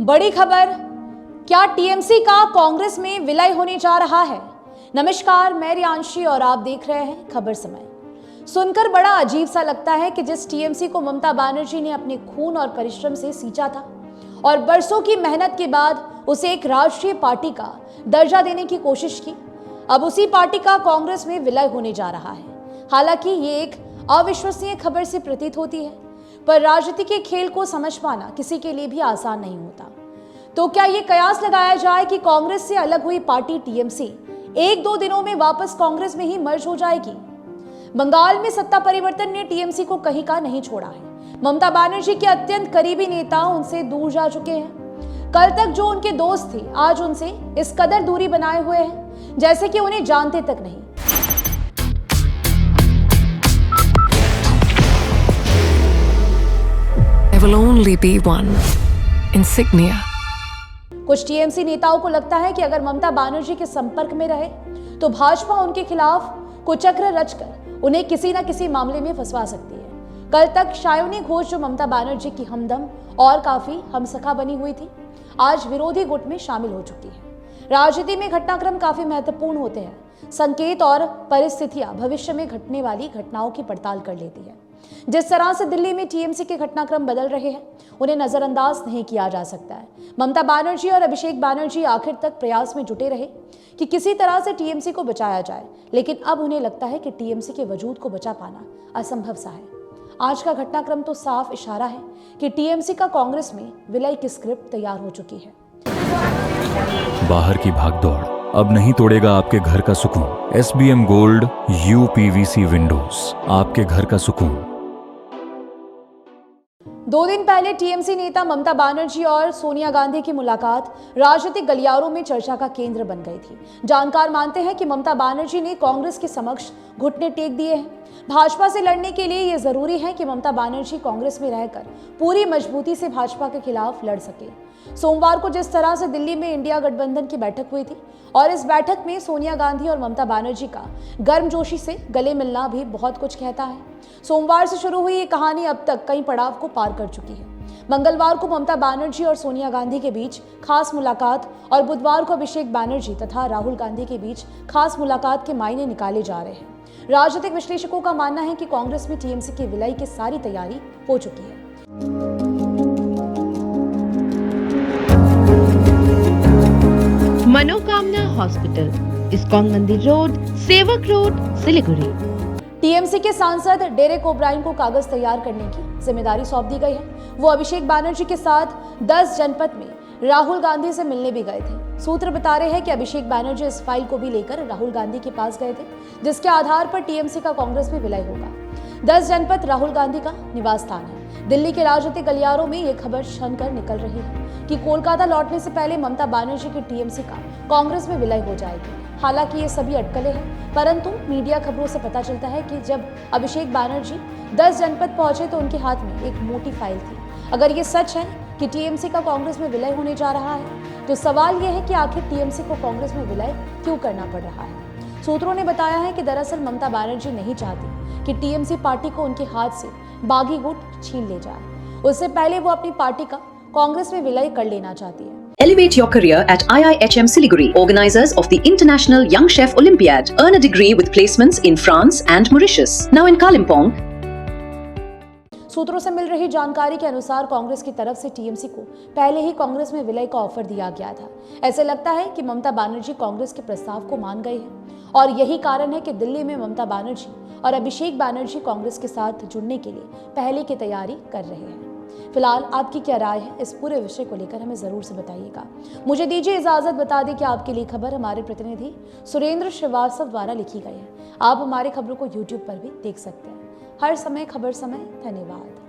बड़ी खबर, क्या टीएमसी का कांग्रेस में विलय होने जा रहा है। नमस्कार, मैं रियांशी और आप देख रहे हैं खबर समय। सुनकर बड़ा अजीब सा लगता है कि जिस टीएमसी को ममता बनर्जी ने अपने खून और परिश्रम से सींचा था और बरसों की मेहनत के बाद उसे एक राष्ट्रीय पार्टी का दर्जा देने की कोशिश की, अब उसी पार्टी का कांग्रेस में विलय होने जा रहा है। हालांकि ये एक अविश्वसनीय खबर से प्रतीत होती है, पर राजनीति के खेल को समझ पाना किसी के लिए भी आसान नहीं होता। तो क्या ये कयास लगाया जाए कि कांग्रेस से अलग हुई पार्टी टीएमसी एक दो दिनों में वापस कांग्रेस में ही मर्ज हो जाएगी? बंगाल में सत्ता परिवर्तन ने टीएमसी को कहीं का नहीं छोड़ा है। ममता बनर्जी के अत्यंत करीबी नेता उनसे दूर जा चुके हैं। कल तक जो उनके दोस्त थे, आज उनसे इस कदर दूरी बनाए हुए हैं जैसे कि उन्हें जानते तक नहीं। There will only be one insignia. कुछ टीएमसी नेताओं को लगता है कि अगर ममता बनर्जी के संपर्क में रहे तो भाजपा उनके खिलाफ कुचक्र रचकर उन्हें किसी न किसी मामले में फंसवा सकती है। कल तक शायोनी घोष, जो ममता बनर्जी की हमदम और काफी हमसखा बनी हुई थी, आज विरोधी गुट में शामिल हो चुकी है। राजनीति में घटनाक्रम काफी महत्वपूर्ण होते हैं। संकेत और परिस्थितियां भविष्य में घटने वाली घटनाओं की पड़ताल कर लेती है। जिस तरह से दिल्ली में टीएमसी के घटनाक्रम बदल रहे हैं, उन्हें नजरअंदाज नहीं किया जा सकता है। ममता बनर्जी और अभिषेक बनर्जी आखिर तक प्रयास में जुटे रहे कि किसी तरह से टीएमसी को बचाया जाए, लेकिन अब उन्हें लगता है कि टीएमसी के वजूद को बचा पाना असंभव सा है। आज का घटनाक्रम तो साफ इशारा है कि टीएमसी का कांग्रेस में विलय की स्क्रिप्ट तैयार हो चुकी है। बाहर की भागदौड़ अब नहीं तोड़ेगा आपके घर का सुकून। SBM गोल्ड UPVC विंडोज, आपके घर का सुकून। 2 दिन पहले टीएमसी नेता ममता बनर्जी और सोनिया गांधी की मुलाकात राजनीतिक गलियारों में चर्चा का केंद्र बन गई थी। जानकार मानते हैं कि ममता बनर्जी ने कांग्रेस के समक्ष घुटने टेक दिए हैं। भाजपा से लड़ने के लिए यह जरूरी है कि ममता बनर्जी कांग्रेस में रहकर पूरी मजबूती से भाजपा के खिलाफ लड़ सके। सोमवार को जिस तरह से दिल्ली में इंडिया गठबंधन की बैठक हुई थी और इस बैठक में सोनिया गांधी और ममता बनर्जी का गर्मजोशी से गले मिलना भी बहुत कुछ कहता है। सोमवार से शुरू हुई ये कहानी अब तक कई पड़ाव को पार कर चुकी है। मंगलवार को ममता बनर्जी और सोनिया गांधी के बीच खास मुलाकात और बुधवार को अभिषेक बनर्जी तथा राहुल गांधी के बीच खास मुलाकात के मायने निकाले जा रहे हैं। राजनीतिक विश्लेषकों का मानना है कि कांग्रेस में टीएमसी के विलय की सारी तैयारी हो चुकी है। मनोकामना हॉस्पिटल, इस्कॉन मंदिर रोड, सेवक रोड, सिलीगुड़ी। टीएमसी के सांसद डेरेक ओब्रायन को कागज तैयार करने की जिम्मेदारी सौंप दी गई है। वो अभिषेक बनर्जी के साथ 10 जनपद में राहुल गांधी से मिलने भी गए थे। सूत्र बता रहे हैं कि अभिषेक बनर्जी इस फाइल को भी लेकर राहुल गांधी के पास गए थे, जिसके आधार पर टीएमसी का कांग्रेस में विलय होगा। 10 जनपद राहुल गांधी का निवास स्थान है। दिल्ली के राजनीतिक गलियारों में यह खबर छन कर निकल रही है कि कोलकाता लौटने से पहले ममता बनर्जी की टीएमसी का कांग्रेस में विलय हो जाएगी। हालांकि ये सभी अटकलें हैं, परंतु मीडिया खबरों से पता चलता है कि जब अभिषेक बनर्जी 10 जनपद पहुंचे तो उनके हाथ में एक मोटी फाइल थी। अगर ये सच है कि टीएमसी का कांग्रेस में विलय होने जा रहा है, तो सवाल यह है कि आखिर टीएमसी को कांग्रेस में विलय क्यों करना पड़ रहा है। सूत्रों ने बताया है कि दरअसल ममता बनर्जी नहीं चाहती कि टीएमसी पार्टी को उनके हाथ से बागी गुट छीन ले जाए। उससे पहले वो अपनी पार्टी का कांग्रेस में विलय कर लेना चाहती है। Elevate your career at IIHM Siliguri, organizers of the International Young Chef Olympiad. Earn a degree with placements in France and Mauritius. Now in Kalimpong. सूत्रों से मिल रही जानकारी के अनुसार कांग्रेस की तरफ से टीएमसी को पहले ही कांग्रेस में विलय का ऑफर दिया गया था। ऐसे लगता है कि ममता बनर्जी कांग्रेस के प्रस्ताव को मान गए हैं और यही कारण है कि दिल्ली में ममता बनर्जी और अभिषेक बनर्जी कांग्रेस के साथ जुड़ने के लिए पहले की तैयारी कर रहे हैं। फिलहाल आपकी क्या राय है इस पूरे विषय को लेकर हमें जरूर से बताइएगा। मुझे दीजिए इजाजत, बता दें कि आपके लिए खबर हमारे प्रतिनिधि सुरेंद्र श्रीवास्तव द्वारा लिखी गई है। आप हमारे खबरों को YouTube पर भी देख सकते हैं। हर समय खबर समय। धन्यवाद।